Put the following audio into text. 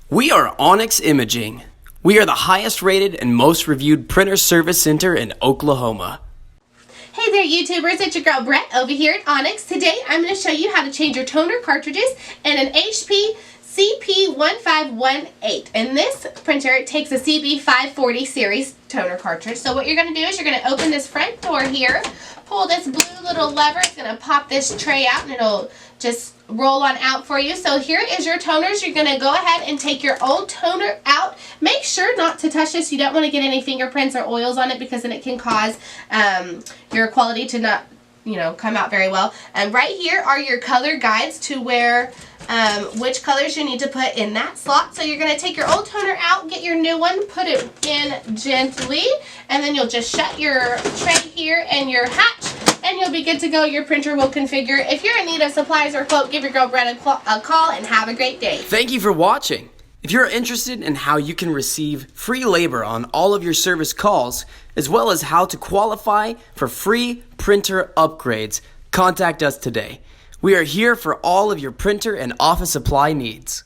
We are Onyx Imaging. We are the highest rated and most reviewed printer service center in Oklahoma. Hey there YouTubers, it's your girl Brett over here at Onyx. Today I'm going to show you how to change your toner cartridges in an HP CP1518. In this printer it takes a CP540 series toner cartridge. So what you're going to do is you're going to open this front door here, pull this blue little lever, it's going to pop this tray out and it'll just roll on out for you. So here is your toners. You're going to go ahead and take your old toner out. Make sure not to touch this. You don't want to get any fingerprints or oils on it because then it can cause your quality to not, come out very well. And right here are your color guides to where which colors you need to put in that slot. So you're going to take your old toner out, get your new one, put it in gently, and then you'll just shut your tray here and your hatch, and you'll be good to go. Your printer will configure. If you're in need of supplies or quote, give your girl Brett a call and have a great day. Thank you for watching. If you're interested in how you can receive free labor on all of your service calls, as well as how to qualify for free printer upgrades, contact us today. We are here for all of your printer and office supply needs.